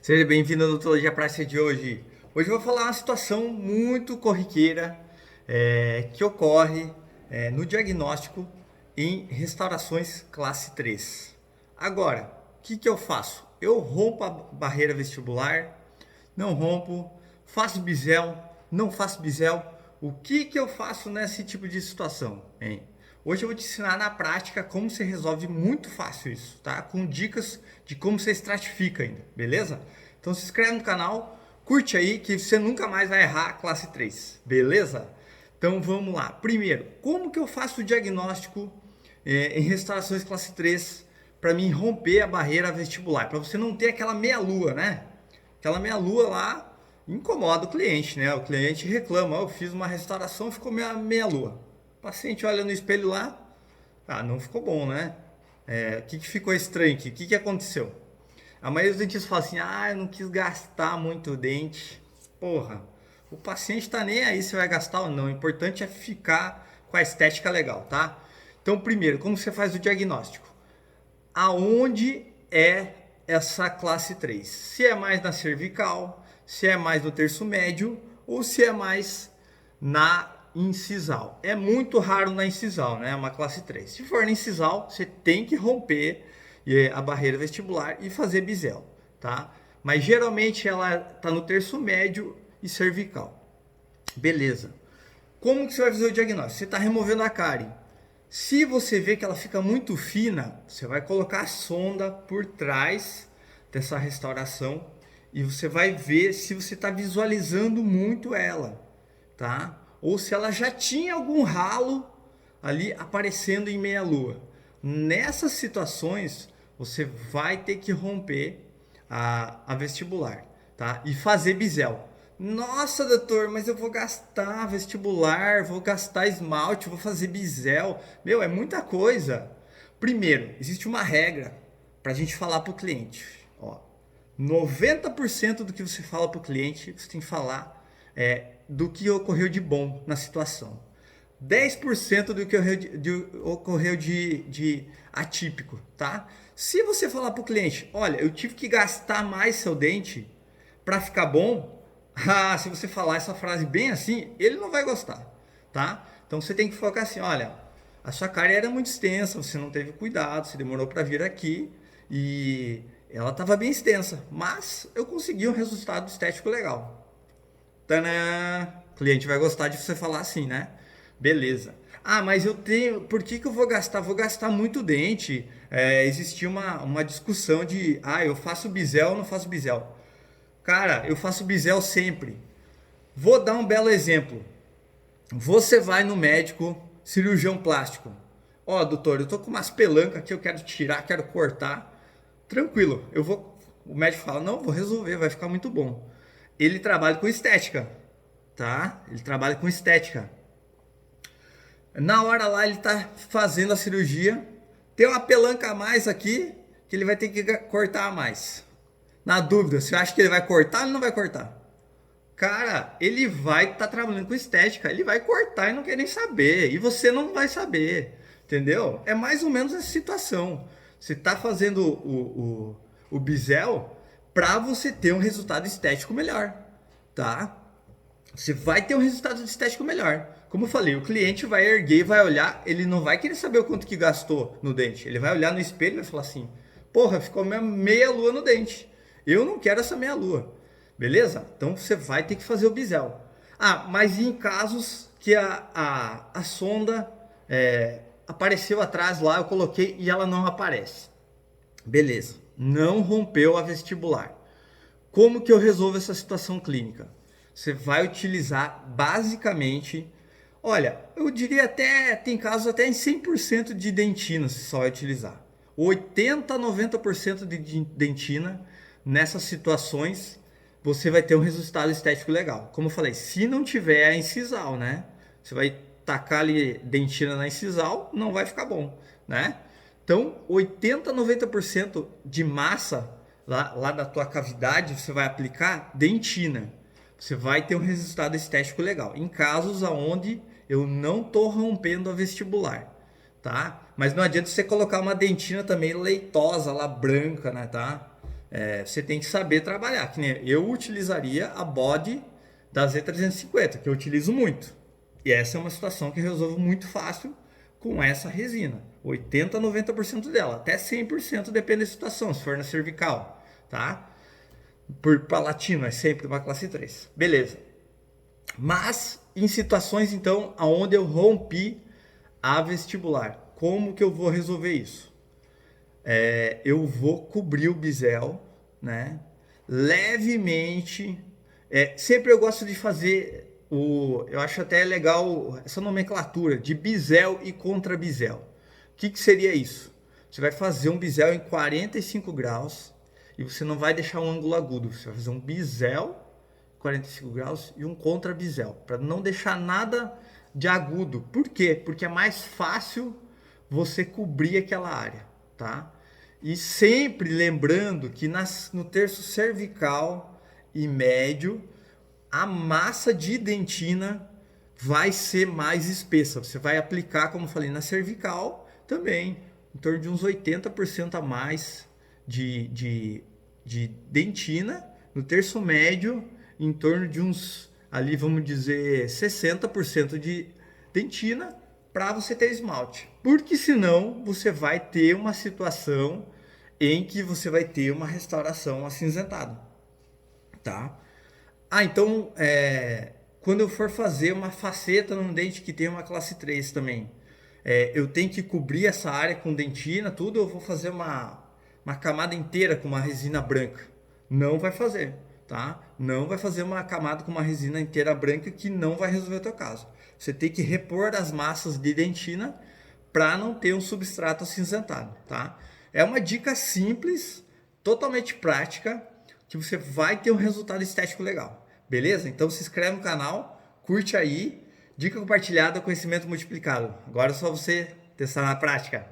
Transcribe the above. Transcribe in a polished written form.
Seja bem-vindo à odontologia prática de hoje. Hoje eu vou falar uma situação muito corriqueira que ocorre no diagnóstico em restaurações classe 3. Agora, o que eu faço? Eu rompo a barreira vestibular, não rompo, faço bisel, não faço bisel. O que eu faço nesse tipo de situação, hein? Hoje eu vou te ensinar na prática como você resolve muito fácil isso, tá? Com dicas de como você estratifica ainda, beleza? Então se inscreve no canal, curte aí que você nunca mais vai errar a classe 3, beleza? Então vamos lá. Primeiro, como que eu faço o diagnóstico em restaurações classe 3 para mim romper a barreira vestibular? Para você não ter aquela meia-lua, né? Aquela meia-lua lá incomoda o cliente, né? O cliente reclama, eu fiz uma restauração, ficou meia-lua. O paciente olha no espelho lá, não ficou bom, né? O que ficou estranho aqui? O que aconteceu? A maioria dos dentistas fala assim, eu não quis gastar muito o dente. Porra, o paciente tá nem aí se vai gastar ou não. O importante é ficar com a estética legal, tá? Então, primeiro, como você faz o diagnóstico? Aonde é essa classe 3? Se é mais na cervical, se é mais no terço médio ou se é mais na incisal. É muito raro na incisal, né? Uma classe 3. Se for na incisal, você tem que romper a barreira vestibular e fazer bisel, tá? Mas geralmente ela está no terço médio e cervical. Beleza. Como que você vai fazer o diagnóstico? Você está removendo a cárie. Se você vê que ela fica muito fina, você vai colocar a sonda por trás dessa restauração e você vai ver se você está visualizando muito ela, tá? Ou se ela já tinha algum ralo ali aparecendo em meia-lua. Nessas situações, você vai ter que romper a vestibular, tá? E fazer bisel. Nossa, doutor, mas eu vou gastar vestibular, vou gastar esmalte, vou fazer bisel. Meu, é muita coisa. Primeiro, existe uma regra para a gente falar para o cliente. Ó, 90% do que você fala para o cliente, você tem que falar do que ocorreu de bom na situação. 10% do que ocorreu de atípico, tá? Se você falar para o cliente, olha, eu tive que gastar mais seu dente para ficar bom, se você falar essa frase bem assim, ele não vai gostar, tá? Então você tem que focar assim, olha, a sua cárie era muito extensa, você não teve cuidado, você demorou para vir aqui e ela estava bem extensa, mas eu consegui um resultado estético legal. Tadã! O cliente vai gostar de você falar assim, né? Beleza. Mas eu tenho. Por que eu vou gastar? Vou gastar muito dente. Existia uma discussão de. Eu faço bisel ou não faço bisel? Cara, eu faço bisel sempre. Vou dar um belo exemplo. Você vai no médico, cirurgião plástico. Doutor, eu tô com umas pelancas que eu quero tirar, quero cortar. Tranquilo, eu vou. O médico fala: não, vou resolver, vai ficar muito bom. Ele trabalha com estética, tá? Ele trabalha com estética. Na hora lá ele tá fazendo a cirurgia, tem uma pelanca a mais aqui que ele vai ter que cortar a mais. Na dúvida, você acha que ele vai cortar ou não vai cortar? Cara, ele vai estar trabalhando com estética, ele vai cortar e não quer nem saber, e você não vai saber, entendeu? É mais ou menos essa situação. Você está fazendo o bisel para você ter um resultado estético melhor, tá? Você vai ter um resultado estético melhor. Como eu falei, o cliente vai erguer e vai olhar, ele não vai querer saber o quanto que gastou no dente. Ele vai olhar no espelho e vai falar assim: porra, ficou meia lua no dente. Eu não quero essa meia lua. Beleza? Então você vai ter que fazer o bisel. Mas em casos que a sonda apareceu atrás lá, eu coloquei e ela não aparece. Beleza. Não rompeu a vestibular. Como que eu resolvo essa situação clínica? Você vai utilizar basicamente, olha, eu diria até, tem casos até em 100% de dentina você só vai utilizar. 80 a 90% de dentina, nessas situações, você vai ter um resultado estético legal. Como eu falei, se não tiver a incisal, né? Você vai tacar ali dentina na incisal, não vai ficar bom, né? Então, 80 a 90% de massa lá da tua cavidade, você vai aplicar dentina. Você vai ter um resultado estético legal. Em casos onde eu não estou rompendo a vestibular, tá? Mas não adianta você colocar uma dentina também leitosa lá, branca, né, tá? Você tem que saber trabalhar. Que nem eu utilizaria a body da Z350, que eu utilizo muito. E essa é uma situação que eu resolvo muito fácil com essa resina. 80 a 90% dela, até 100% depende da situação, se for na cervical, tá? Por palatino, é sempre uma classe 3. Beleza. Mas em situações então onde eu rompi a vestibular, como que eu vou resolver isso? Eu vou cobrir o bisel, né? Levemente. Sempre eu gosto de fazer eu acho até legal essa nomenclatura de bisel e contrabisel. O que seria isso? Você vai fazer um bisel em 45 graus e você não vai deixar um ângulo agudo. Você vai fazer um bisel 45 graus e um contrabisel, para não deixar nada de agudo. Por quê? Porque é mais fácil você cobrir aquela área, tá? E sempre lembrando que no terço cervical e médio, a massa de dentina vai ser mais espessa. Você vai aplicar, como eu falei, na cervical também, em torno de uns 80% a mais de dentina. No terço médio, em torno de uns, ali vamos dizer, 60% de dentina para você ter esmalte. Porque senão você vai ter uma situação em que você vai ter uma restauração acinzentada, tá? Então, quando eu for fazer uma faceta num dente que tem uma classe 3 também, eu tenho que cobrir essa área com dentina, tudo, eu vou fazer uma camada inteira com uma resina branca. Não vai fazer, tá? Não vai fazer uma camada com uma resina inteira branca que não vai resolver o teu caso. Você tem que repor as massas de dentina para não ter um substrato acinzentado, tá? É uma dica simples, totalmente prática, que você vai ter um resultado estético legal. Beleza? Então se inscreve no canal, curte aí, dica compartilhada, conhecimento multiplicado. Agora é só você testar na prática.